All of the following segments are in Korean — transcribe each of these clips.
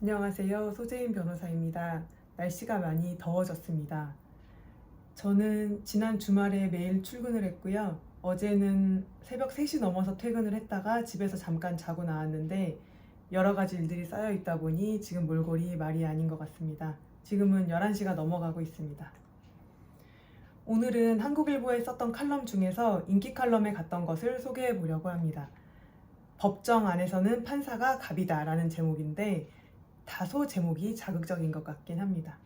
안녕하세요. 소재인 변호사입니다. 날씨가 많이 더워졌습니다. 저는 지난 주말에 매일 출근을 했고요. 어제는 새벽 3시 넘어서 퇴근을 했다가 집에서 잠깐 자고 나왔는데 여러 가지 일들이 쌓여 있다 보니 지금 몰골이 말이 아닌 것 같습니다. 지금은 11시가 넘어가고 있습니다. 오늘은 한국일보에 썼던 칼럼 중에서 인기 칼럼에 갔던 것을 소개해 보려고 합니다. 법정 안에서는 판사가 갑이다 라는 제목인데 다소 제목이 자극적인 것 같긴 합니다.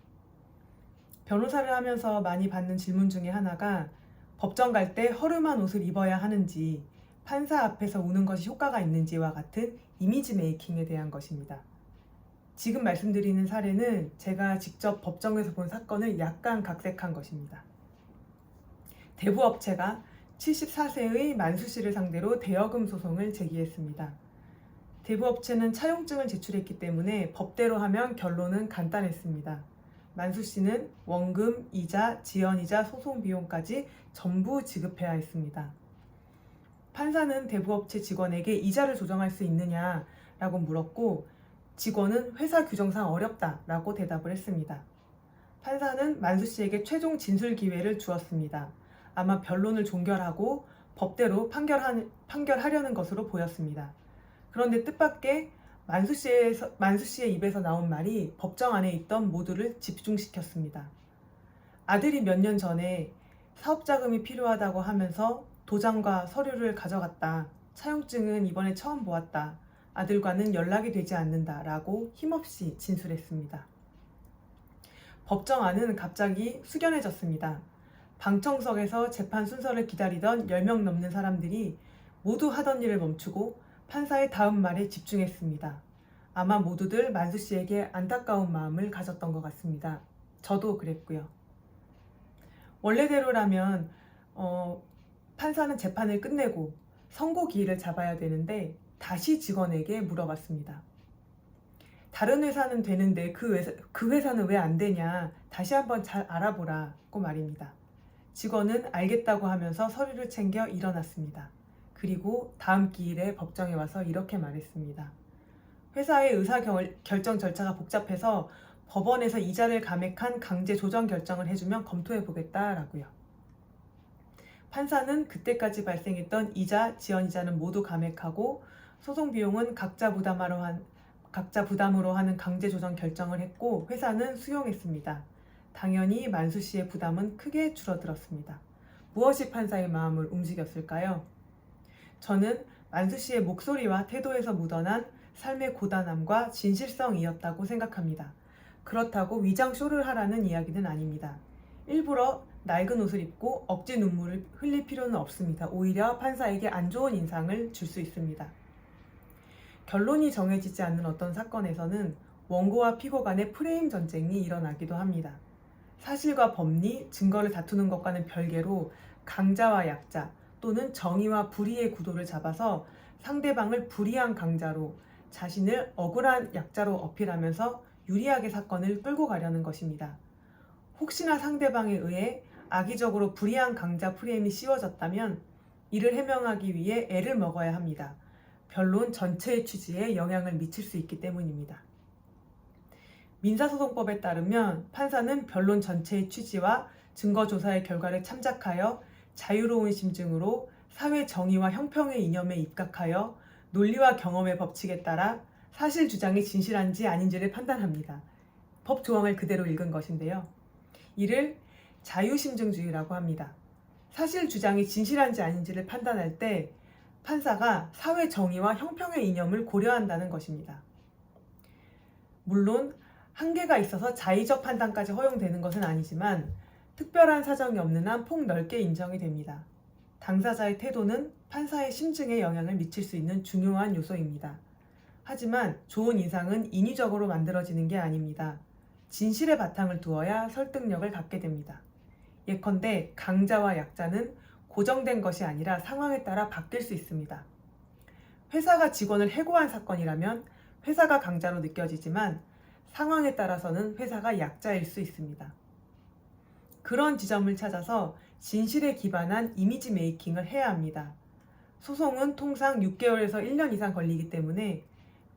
변호사를 하면서 많이 받는 질문 중에 하나가 법정 갈 때 허름한 옷을 입어야 하는지, 판사 앞에서 우는 것이 효과가 있는지와 같은 이미지 메이킹에 대한 것입니다. 지금 말씀드리는 사례는 제가 직접 법정에서 본 사건을 약간 각색한 것입니다. 대부업체가 74세의 만수 씨를 상대로 대여금 소송을 제기했습니다. 대부업체는 차용증을 제출했기 때문에 법대로 하면 결론은 간단했습니다. 만수 씨는 원금, 이자, 지연이자, 소송 비용까지 전부 지급해야 했습니다. 판사는 대부업체 직원에게 이자를 조정할 수 있느냐라고 물었고 직원은 회사 규정상 어렵다라고 대답을 했습니다. 판사는 만수 씨에게 최종 진술 기회를 주었습니다. 아마 변론을 종결하고 법대로 판결하려는 것으로 보였습니다. 그런데 뜻밖의 만수 씨의 입에서 나온 말이 법정 안에 있던 모두를 집중시켰습니다. 아들이 몇 년 전에 사업자금이 필요하다고 하면서 도장과 서류를 가져갔다. 차용증은 이번에 처음 보았다. 아들과는 연락이 되지 않는다. 라고 힘없이 진술했습니다. 법정 안은 갑자기 숙연해졌습니다. 방청석에서 재판 순서를 기다리던 10명 넘는 사람들이 모두 하던 일을 멈추고 판사의 다음 말에 집중했습니다. 아마 모두들 만수 씨에게 안타까운 마음을 가졌던 것 같습니다. 저도 그랬고요. 원래대로라면 판사는 재판을 끝내고 선고 기일을 잡아야 되는데 다시 직원에게 물어봤습니다. 다른 회사는 되는데 그 회사는 왜 안 되냐, 다시 한번 잘 알아보라고 말입니다. 직원은 알겠다고 하면서 서류를 챙겨 일어났습니다. 그리고 다음 기일에 법정에 와서 이렇게 말했습니다. 회사의 의사결정 절차가 복잡해서 법원에서 이자를 감액한 강제 조정 결정을 해주면 검토해보겠다라고요. 판사는 그때까지 발생했던 이자, 지연이자는 모두 감액하고 소송 비용은 각자 부담으로 하는 강제 조정 결정을 했고 회사는 수용했습니다. 당연히 만수 씨의 부담은 크게 줄어들었습니다. 무엇이 판사의 마음을 움직였을까요? 저는 만수 씨의 목소리와 태도에서 묻어난 삶의 고단함과 진실성이었다고 생각합니다. 그렇다고 위장쇼를 하라는 이야기는 아닙니다. 일부러 낡은 옷을 입고 억지 눈물을 흘릴 필요는 없습니다. 오히려 판사에게 안 좋은 인상을 줄 수 있습니다. 결론이 정해지지 않는 어떤 사건에서는 원고와 피고 간의 프레임 전쟁이 일어나기도 합니다. 사실과 법리, 증거를 다투는 것과는 별개로 강자와 약자 또는 정의와 불의의 구도를 잡아서 상대방을 불의한 강자로 자신을 억울한 약자로 어필하면서 유리하게 사건을 끌고 가려는 것입니다. 혹시나 상대방에 의해 악의적으로 불의한 강자 프레임이 씌워졌다면 이를 해명하기 위해 애를 먹어야 합니다. 변론 전체의 취지에 영향을 미칠 수 있기 때문입니다. 민사소송법에 따르면 판사는 변론 전체의 취지와 증거조사의 결과를 참작하여 자유로운 심증으로 사회 정의와 형평의 이념에 입각하여 논리와 경험의 법칙에 따라 사실 주장이 진실한지 아닌지를 판단합니다. 법 조항을 그대로 읽은 것인데요. 이를 자유심증주의라고 합니다. 사실 주장이 진실한지 아닌지를 판단할 때 판사가 사회 정의와 형평의 이념을 고려한다는 것입니다. 물론 한계가 있어서 자의적 판단까지 허용되는 것은 아니지만 특별한 사정이 없는 한 폭넓게 인정이 됩니다. 당사자의 태도는 판사의 심증에 영향을 미칠 수 있는 중요한 요소입니다. 하지만 좋은 인상은 인위적으로 만들어지는 게 아닙니다. 진실의 바탕을 두어야 설득력을 갖게 됩니다. 예컨대 강자와 약자는 고정된 것이 아니라 상황에 따라 바뀔 수 있습니다. 회사가 직원을 해고한 사건이라면 회사가 강자로 느껴지지만 상황에 따라서는 회사가 약자일 수 있습니다. 그런 지점을 찾아서 진실에 기반한 이미지 메이킹을 해야 합니다. 소송은 통상 6개월에서 1년 이상 걸리기 때문에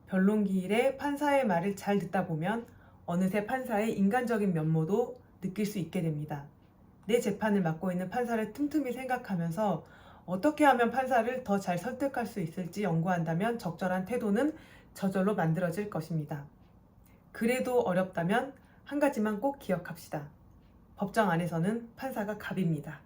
변론기일에 판사의 말을 잘 듣다 보면 어느새 판사의 인간적인 면모도 느낄 수 있게 됩니다. 내 재판을 맡고 있는 판사를 틈틈이 생각하면서 어떻게 하면 판사를 더 잘 설득할 수 있을지 연구한다면 적절한 태도는 저절로 만들어질 것입니다. 그래도 어렵다면 한 가지만 꼭 기억합시다. 법정 안에서는 판사가 갑입니다.